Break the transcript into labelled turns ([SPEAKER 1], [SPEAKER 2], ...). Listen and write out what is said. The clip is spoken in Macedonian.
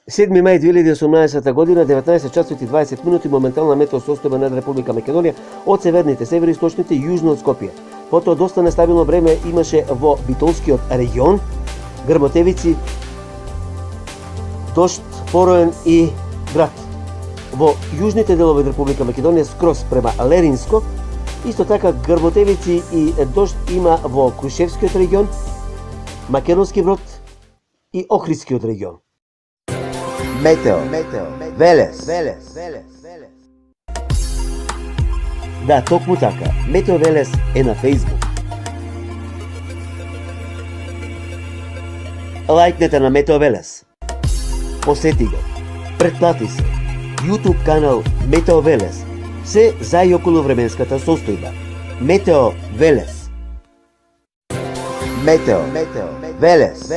[SPEAKER 1] 7 мај 2018 година, 19 часот и 20 минути, моментална метео состојба над Република Македонија од северните, североисточните и јужно од Скопје. Потоа доста нестабилно време имаше во Битолскиот регион, грмотевици, дожд, пороен и град. Во јужните делови од Република Македонија скроз према Леринско, исто така грмотевици и дожд има во Крушевскиот регион, Македонски Брод и Охридскиот регион. Метео, Велес. Да, токму така. Метео Велес е на Facebook. Лајкнете на Метео Велес. Посети го. Претплати се. YouTube канал Метео Велес. Се за и околу временската состојба. Метео Велес. Метео Велес.